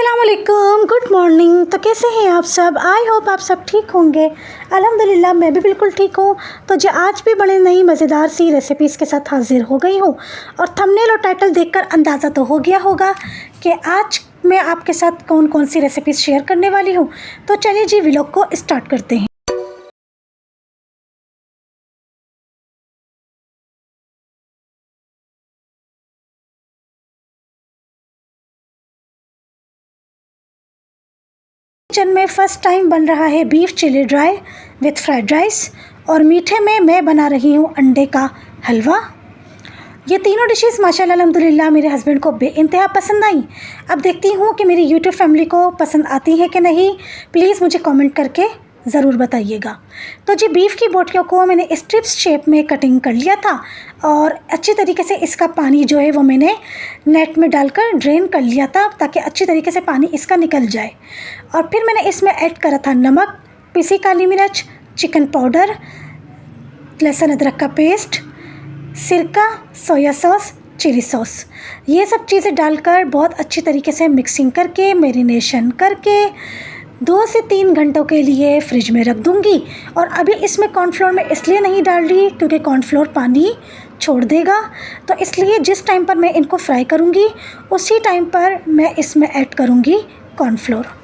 अस्सलामुअलैकुम, good morning. तो कैसे हैं आप सब? आई होप आप सब ठीक होंगे। अल्हम्दुलिल्लाह मैं भी बिल्कुल ठीक हूँ। तो जो आज भी बड़े नई मज़ेदार सी रेसिपीज़ के साथ हाज़िर हो गई हूँ और थंबनेल और टाइटल देखकर अंदाज़ा तो हो गया होगा कि आज मैं आपके साथ कौन कौन सी रेसिपीज़ शेयर करने वाली हूँ। तो चलिए जी व्लॉग को स्टार्ट करते हैं। किचन में फ़र्स्ट टाइम बन रहा है beef chilli dry with fried rice और मीठे में मैं बना रही हूँ अंडे का हलवा। ये तीनों डिशेस माशाल्लाह अल्हम्दुलिल्लाह मेरे हस्बैंड को बेइंतहा पसंद आई। अब देखती हूँ कि मेरी यूट्यूब फैमिली को पसंद आती है कि नहीं। प्लीज़ मुझे कमेंट करके ज़रूर बताइएगा। तो जी बीफ की बोटियों को मैंने स्ट्रिप्स शेप में कटिंग कर लिया था और अच्छी तरीके से इसका पानी जो है वो मैंने नेट में डालकर ड्रेन कर लिया था ताकि अच्छी तरीके से पानी इसका निकल जाए। और फिर मैंने इसमें ऐड करा था नमक, पिसी काली मिर्च, चिकन पाउडर, लहसुन अदरक का पेस्ट, सिरका, सोया सॉस, चिली सॉस, ये सब चीज़ें डालकर बहुत अच्छी तरीके से मिक्सिंग करके मैरिनेशन करके 2 से 3 घंटों के लिए फ्रिज में रख दूंगी। और अभी इसमें कॉर्नफ्लोर मैं इसलिए नहीं डाल रही क्योंकि कॉर्नफ्लोर पानी छोड़ देगा, तो इसलिए जिस टाइम पर मैं इनको फ्राई करूंगी उसी टाइम पर मैं इसमें ऐड करूंगी कॉर्नफ्लोर।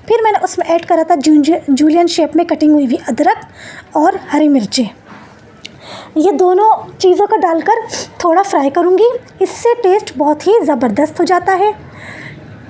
फिर मैंने उसमें ऐड करा था जूलियन शेप में कटिंग हुई हुई अदरक और हरी मिर्चें। ये दोनों चीज़ों को डालकर थोड़ा फ्राई करूँगी, इससे टेस्ट बहुत ही ज़बरदस्त हो जाता है।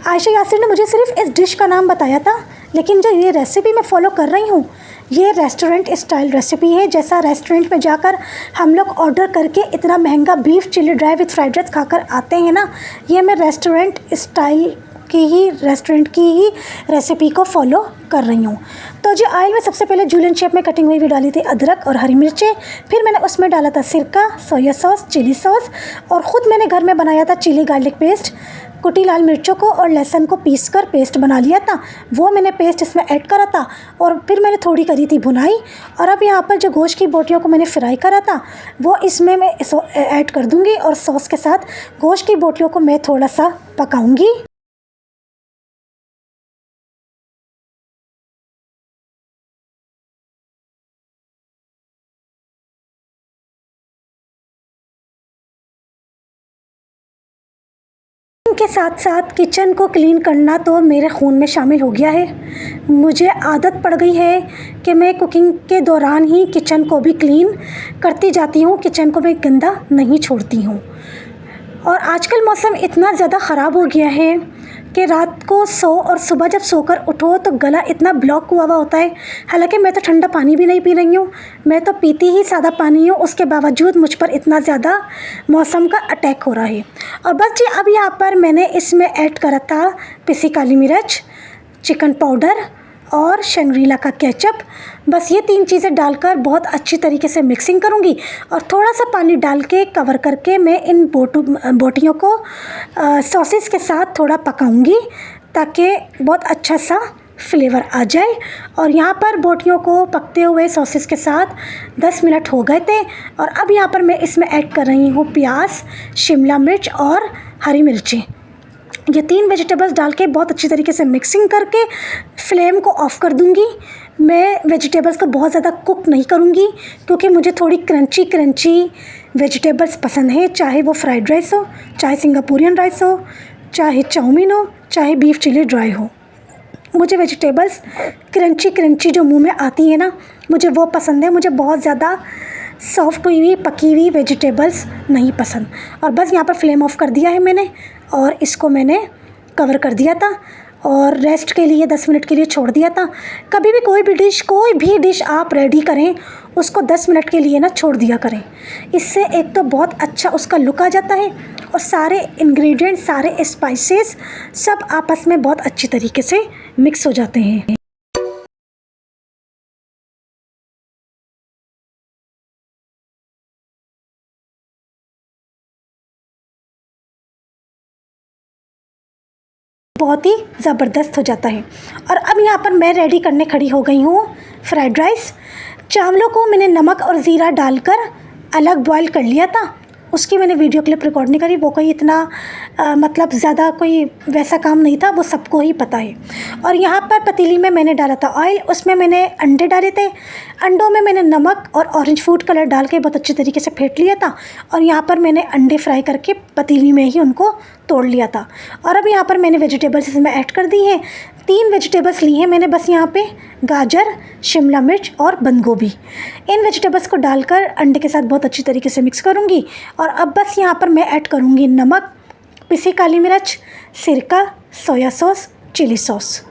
आयशा यासिर ने मुझे सिर्फ इस डिश का नाम बताया था, लेकिन जो ये रेसिपी मैं फ़ॉलो कर रही हूँ ये रेस्टोरेंट स्टाइल रेसिपी है। जैसा रेस्टोरेंट में जाकर हम लोग ऑर्डर करके इतना महंगा beef chilli dry with fried rice खाकर आते हैं ना, ये मैं रेस्टोरेंट स्टाइल की ही रेस्टोरेंट की ही रेसिपी को फॉलो कर रही हूँ। तो जी ऑयल में सबसे पहले जूलियन शेप में कटिंग हुई भी डाली थी अदरक और हरी मिर्चें। फिर मैंने उसमें डाला था सिरका, सोया सॉस, चिली सॉस और ख़ुद मैंने घर में बनाया था चिली गार्लिक पेस्ट। कुटी लाल मिर्चों को और लहसुन को पीसकर पेस्ट बना लिया था, वो मैंने पेस्ट इसमें ऐड करा था और फिर मैंने थोड़ी करी थी भुनाई। और अब यहाँ पर जो गोश्त की बोटियों को मैंने फ्राई करा था वो इसमें मैं ऐड कर दूँगी और सॉस के साथ गोश्त की बोटियों को मैं थोड़ा सा पकाऊँगी। के साथ साथ किचन को क्लीन करना तो मेरे खून में शामिल हो गया है। मुझे आदत पड़ गई है कि मैं कुकिंग के दौरान ही किचन को भी क्लीन करती जाती हूँ, किचन को मैं गंदा नहीं छोड़ती हूँ। और आजकल मौसम इतना ज़्यादा ख़राब हो गया है कि रात को सो और सुबह जब सोकर उठो तो गला इतना ब्लॉक हुआ होता है। हालांकि मैं तो ठंडा पानी भी नहीं पी रही हूँ, मैं तो पीती ही सादा पानी हूँ, उसके बावजूद मुझ पर इतना ज़्यादा मौसम का अटैक हो रहा है। और बस जी अब यहाँ पर मैंने इसमें ऐड करा था पिसी काली मिर्च, चिकन पाउडर और शंग्रीला का केचप। बस ये 3 चीज़ें डालकर बहुत अच्छी तरीके से मिक्सिंग करूँगी और थोड़ा सा पानी डाल के कवर करके मैं इन बोटियों को सॉसेस के साथ थोड़ा पकाऊँगी ताकि बहुत अच्छा सा फ्लेवर आ जाए। और यहाँ पर बोटियों को पकते हुए सॉसेस के साथ 10 मिनट हो गए थे। और अब यहाँ पर मैं इसमें ऐड कर रही हूँ प्याज, शिमला मिर्च और हरी मिर्ची। ये 3 वेजिटेबल्स डाल के बहुत अच्छी तरीके से मिक्सिंग करके फ्लेम को ऑफ़ कर दूँगी। मैं वेजिटेबल्स को बहुत ज़्यादा कुक नहीं करूँगी क्योंकि मुझे थोड़ी क्रंची वेजिटेबल्स पसंद है, चाहे वो फ्राइड राइस हो, चाहे सिंगापुरियन राइस हो, चाहे चाउमीन हो, चाहे बीफ चिली ड्राई हो। मुझे वेजिटेबल्स क्रंची जो मुंह में आती है ना, मुझे वो पसंद है। मुझे बहुत ज़्यादा सॉफ्ट हुई पकी हुई वेजिटेबल्स नहीं पसंद। और बस यहाँ पर फ्लेम ऑफ कर दिया है मैंने और इसको मैंने कवर कर दिया था और रेस्ट के लिए 10 मिनट के लिए छोड़ दिया था। कभी भी कोई भी डिश आप रेडी करें उसको 10 मिनट के लिए ना छोड़ दिया करें। इससे एक तो बहुत अच्छा उसका लुक आ जाता है और सारे इंग्रेडिएंट, सारे स्पाइसेस सब आपस में बहुत अच्छी तरीके से मिक्स हो जाते हैं। बहुत ही ज़बरदस्त हो जाता है। और अब यहाँ पर मैं रेडी करने खड़ी हो गई हूँ फ्राइड राइस। चावलों को मैंने नमक और ज़ीरा डालकर अलग बॉईल कर लिया था, उसकी मैंने वीडियो क्लिप रिकॉर्ड नहीं करी। वो कोई इतना मतलब ज़्यादा कोई वैसा काम नहीं था, वो सबको ही पता है। और यहाँ पर पतीली में मैंने डाला था ऑयल, उसमें मैंने अंडे डाले थे। अंडों में मैंने नमक और ऑरेंज फूड कलर डाल के बहुत अच्छे तरीके से फेंट लिया था। और यहाँ पर मैंने अंडे फ्राई करके पतीली में ही उनको तोड़ लिया था। और अब यहाँ पर मैंने वेजिटेबल्स इसमें ऐड कर दी हैं। 3 वेजिटेबल्स ली हैं मैंने बस यहाँ पे, गाजर, शिमला मिर्च और बंद गोभी। इन वेजिटेबल्स को डालकर अंडे के साथ बहुत अच्छी तरीके से मिक्स करूँगी। और अब बस यहाँ पर मैं ऐड करूँगी नमक, पिसी काली मिर्च, सिरका, सोया सॉस, चिली सॉस।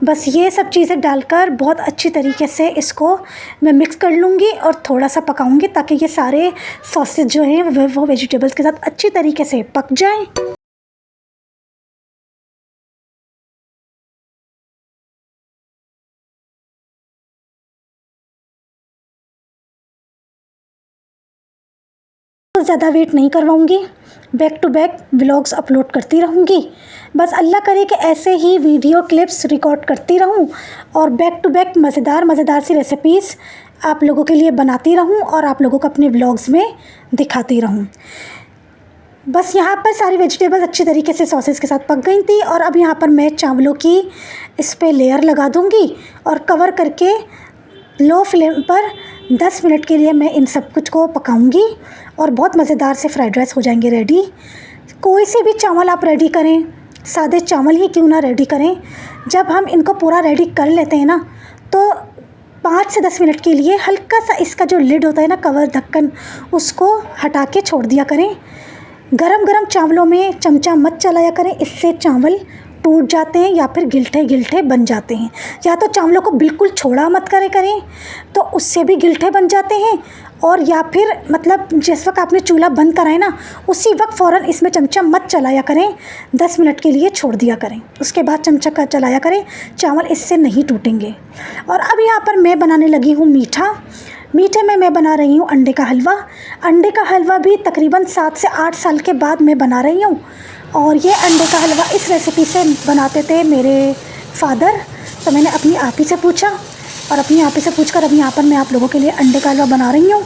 बस ये सब चीज़ें डालकर बहुत अच्छी तरीके से इसको मैं मिक्स कर लूँगी और थोड़ा सा पकाऊँगी ताकि ये सारे सॉसेज जो हैं वो वेजिटेबल्स के साथ अच्छी तरीके से पक जाएँ। तो ज़्यादा वेट नहीं करवाऊँगी, back to back vlogs upload करती रहूँगी। बस अल्लाह करे कि ऐसे ही वीडियो क्लिप्स रिकॉर्ड करती रहूँ और बैक टू बैक मज़ेदार सी रेसिपीज़ आप लोगों के लिए बनाती रहूँ और आप लोगों को अपने व्लॉग्स में दिखाती रहूँ। बस यहाँ पर सारी वेजिटेबल्स अच्छी तरीके से सॉसेस के साथ पक गई थी। और अब यहाँ पर मैं चावलों की इस पर लेयर लगा दूँगी और कवर करके लो फ्लेम पर 10 मिनट के लिए मैं इन सब कुछ को पकाऊंगी और बहुत मज़ेदार से फ्राइड राइस हो जाएंगे रेडी। कोई से भी चावल आप रेडी करें, सादे चावल ही क्यों ना रेडी करें, जब हम इनको पूरा रेडी कर लेते हैं ना तो 5 से 10 मिनट के लिए हल्का सा इसका जो लिड होता है ना, कवर ढक्कन, उसको हटा के छोड़ दिया करें। गरम चावलों में चमचा मत चलाया करें, इससे चावल टूट जाते हैं या फिर गिलठे बन जाते हैं। या तो चावलों को बिल्कुल छोड़ा मत करें तो उससे भी गिलठे बन जाते हैं। और या फिर मतलब जिस वक्त आपने चूल्हा बंद कराए ना, उसी वक्त फ़ौरन इसमें चमचा मत चलाया करें, 10 मिनट के लिए छोड़ दिया करें, उसके बाद चमचा का चलाया करें, चावल इससे नहीं टूटेंगे। और अब यहाँ पर मैं बनाने लगी हूँ मीठा। मीठे में मैं बना रही हूँ अंडे का हलवा। अंडे का हलवा भी तकरीबन 7 से 8 साल के बाद मैं बना रही हूँ। और ये अंडे का हलवा इस रेसिपी से बनाते थे मेरे फादर, तो मैंने अपनी आपी से पूछा और अपनी आपी से पूछकर अब यहाँ पर मैं आप लोगों के लिए अंडे का हलवा बना रही हूँ।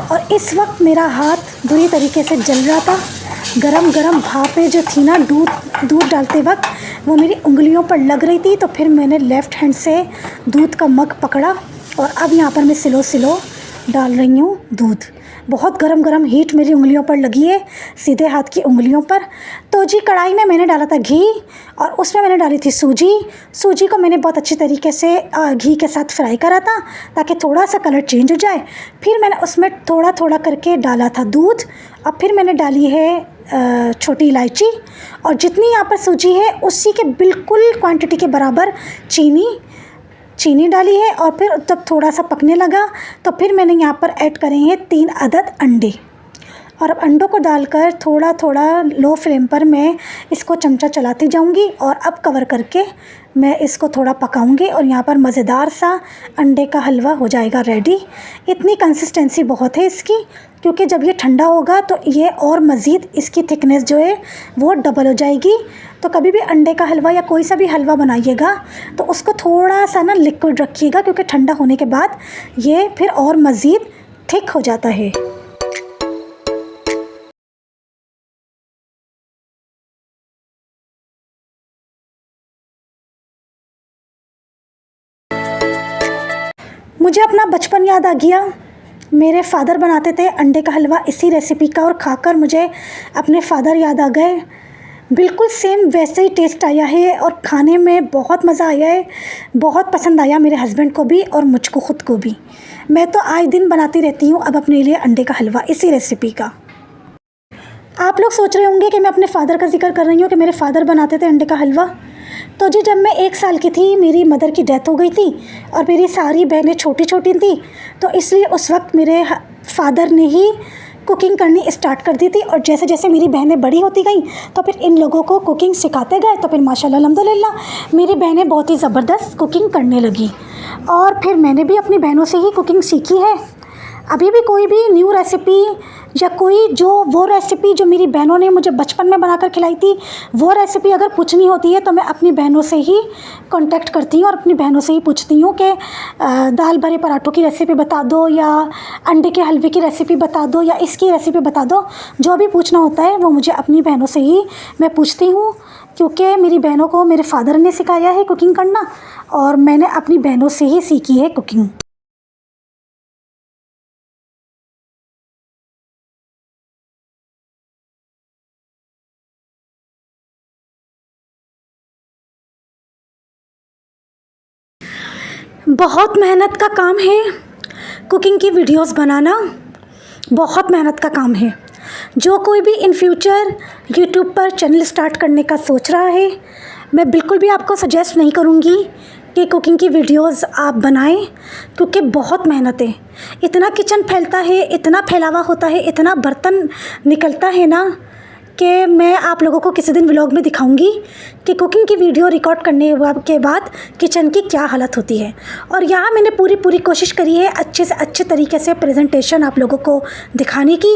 और इस वक्त मेरा हाथ बुरी तरीके से जल रहा था। गरम गरम भापें जो थी ना दूध डालते वक्त, वो मेरी उंगलियों पर लग रही थी। तो फिर मैंने लेफ़्ट हैंड से दूध का मग पकड़ा और अब यहाँ पर मैं स्लो डाल रही हूँ दूध। बहुत गरम हीट मेरी उंगलियों पर लगी है, सीधे हाथ की उंगलियों पर। तो जी कढ़ाई में मैंने डाला था घी और उसमें मैंने डाली थी सूजी को मैंने बहुत अच्छी तरीके से घी के साथ फ्राई करा था ताकि थोड़ा सा कलर चेंज हो जाए। फिर मैंने उसमें थोड़ा करके डाला था दूध और फिर मैंने डाली है छोटी इलायची और जितनी यहाँ पर सूजी है उसी के बिल्कुल क्वांटिटी के बराबर चीनी डाली है। और फिर जब थोड़ा सा पकने लगा तो फिर मैंने यहाँ पर ऐड करे हैं 3 अदद अंडे। और अब अंडों को डालकर थोड़ा लो फ्लेम पर मैं इसको चमचा चलाती जाऊंगी और अब कवर करके मैं इसको थोड़ा पकाऊंगी और यहाँ पर मज़ेदार सा अंडे का हलवा हो जाएगा रेडी। इतनी कंसिस्टेंसी बहुत है इसकी, क्योंकि जब ये ठंडा होगा तो ये और मज़ीद इसकी थिकनेस जो है वो डबल हो जाएगी। तो कभी भी अंडे का हलवा या कोई सा भी हलवा बनाइएगा तो उसको थोड़ा सा ना लिक्विड रखिएगा, क्योंकि ठंडा होने के बाद ये फिर और मज़ीद थिक हो जाता है। मुझे अपना बचपन याद आ गया। मेरे फ़ादर बनाते थे अंडे का हलवा इसी रेसिपी का और खाकर मुझे अपने फ़ादर याद आ गए। बिल्कुल सेम वैसे ही टेस्ट आया है और खाने में बहुत मज़ा आया है। बहुत पसंद आया मेरे हस्बैंड को भी और मुझको ख़ुद को भी। मैं तो आए दिन बनाती रहती हूँ अब अपने लिए अंडे का हलवा इसी रेसिपी का। आप लोग सोच रहे होंगे कि मैं अपने फ़ादर का जिक्र कर रही हूँ कि मेरे फ़ादर बनाते थे अंडे का हलवा। तो जी जब मैं 1 साल की थी मेरी मदर की डेथ हो गई थी और मेरी सारी बहनें छोटी थी, तो इसलिए उस वक्त मेरे फ़ादर ने ही कुकिंग करनी स्टार्ट कर दी थी। और जैसे जैसे मेरी बहनें बड़ी होती गईं तो फिर इन लोगों को कुकिंग सिखाते गए। तो फिर माशाल्लाह अल्हम्दुलिल्लाह मेरी बहनें बहुत ही ज़बरदस्त कुकिंग करने लगी और फिर मैंने भी अपनी बहनों से ही कुकिंग सीखी है। अभी भी कोई भी न्यू रेसिपी या कोई वो रेसिपी जो मेरी बहनों ने मुझे बचपन में बनाकर खिलाई थी, वो रेसिपी अगर पूछनी होती है तो मैं अपनी बहनों से ही कांटेक्ट करती हूँ और अपनी बहनों से ही पूछती हूँ कि दाल भरे पराठों की रेसिपी बता दो या अंडे के हलवे की रेसिपी बता दो या इसकी रेसिपी बता दो। जो भी पूछना होता है वो मुझे अपनी बहनों से ही मैं पूछती हूँ, क्योंकि मेरी बहनों को मेरे फादर ने सिखाया है कुकिंग करना और मैंने अपनी बहनों से ही सीखी है कुकिंग। बहुत मेहनत का काम है कुकिंग की वीडियोस बनाना, बहुत मेहनत का काम है। जो कोई भी इन फ्यूचर यूट्यूब पर चैनल स्टार्ट करने का सोच रहा है, मैं बिल्कुल भी आपको सजेस्ट नहीं करूँगी कि कुकिंग की वीडियोस आप बनाएं, क्योंकि बहुत मेहनत है। इतना किचन फैलता है, इतना फैलावा होता है, इतना बर्तन निकलता है ना कि मैं आप लोगों को किसी दिन व्लॉग में दिखाऊंगी कि कुकिंग की वीडियो रिकॉर्ड करने के बाद किचन की क्या हालत होती है। और यहाँ मैंने पूरी कोशिश करी है अच्छे से अच्छे तरीके से प्रेजेंटेशन आप लोगों को दिखाने की,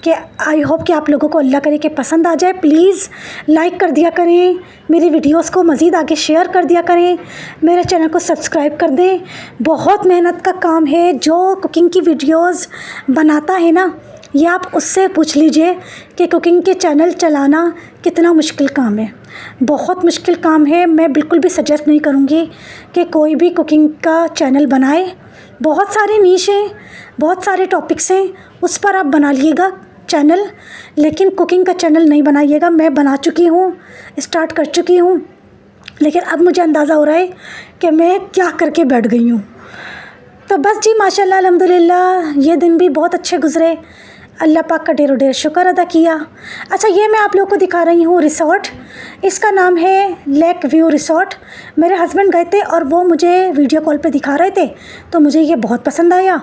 कि आई होप कि आप लोगों को अल्लाह करे कि पसंद आ जाए। प्लीज़ लाइक कर दिया करें, मेरी वीडियोस को मज़ीद आगे शेयर कर दिया करें, मेरे चैनल को सब्सक्राइब कर दें। बहुत मेहनत का काम है। जो कुकिंग की वीडियोज़ बनाता है ना, ये आप उससे पूछ लीजिए कि कुकिंग के चैनल चलाना कितना मुश्किल काम है। बहुत मुश्किल काम है। मैं बिल्कुल भी सजेस्ट नहीं करूँगी कि कोई भी कुकिंग का चैनल बनाए। बहुत सारे नीश हैं, बहुत सारे टॉपिक्स हैं, उस पर आप बना लीजिएगा चैनल, लेकिन कुकिंग का चैनल नहीं बनाइएगा। मैं बना चुकी हूँ, स्टार्ट कर चुकी हूँ, लेकिन अब मुझे अंदाज़ा हो रहा है कि मैं क्या करके बैठ गई हूँ। तो बस जी माशाल्लाह अल्हम्दुलिल्लाह ये दिन भी बहुत अच्छे गुज़रे। अल्लाह पाक का ढेरों ढेर शुक्र अदा किया। अच्छा, ये मैं आप लोगों को दिखा रही हूँ रिसोर्ट। इसका नाम है लेक व्यू रिसोर्ट। मेरे हस्बैंड गए थे और वो मुझे वीडियो कॉल पे दिखा रहे थे, तो मुझे ये बहुत पसंद आया।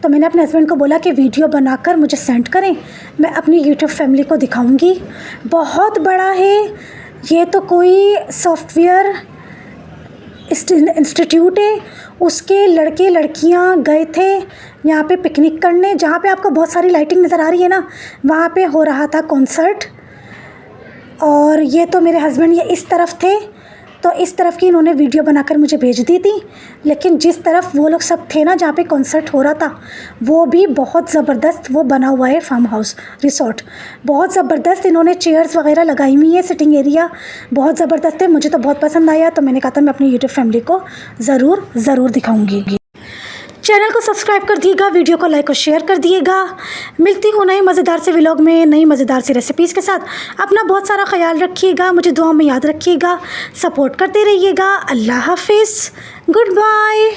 तो मैंने अपने हस्बैंड को बोला कि वीडियो बनाकर मुझे सेंड करें, मैं अपनी यूट्यूब फैमिली को दिखाऊंगी। बहुत बड़ा है ये, तो कोई सॉफ्टवेयर इंस्टीट्यूट है, उसके लड़के लड़कियां गए थे यहाँ पे पिकनिक करने। जहाँ पे आपको बहुत सारी लाइटिंग नज़र आ रही है ना, वहाँ पे हो रहा था कॉन्सर्ट। और ये तो मेरे हस्बैंड ये इस तरफ थे, तो इस तरफ की इन्होंने वीडियो बनाकर मुझे भेज दी थी। लेकिन जिस तरफ वो लोग सब थे ना, जहाँ पे कॉन्सर्ट हो रहा था, वो भी बहुत ज़बरदस्त वो बना हुआ है फार्म हाउस रिसोर्ट। बहुत ज़बरदस्त इन्होंने चेयर्स वगैरह लगाई हुई है, सिटिंग एरिया बहुत ज़बरदस्त है। मुझे तो बहुत पसंद आया, तो मैंने कहा था मैं अपनी यूट्यूब फैमिली को ज़रूर दिखाऊँगी। चैनल को सब्सक्राइब कर दिएगा, वीडियो को लाइक और शेयर कर दिएगा। मिलती हूँ नए मज़ेदार से व्लॉग में, नई मज़ेदार सी रेसिपीज़ के साथ। अपना बहुत सारा ख्याल रखिएगा, मुझे दुआ में याद रखिएगा, सपोर्ट करते रहिएगा। अल्लाह हाफिज़, गुड बाय।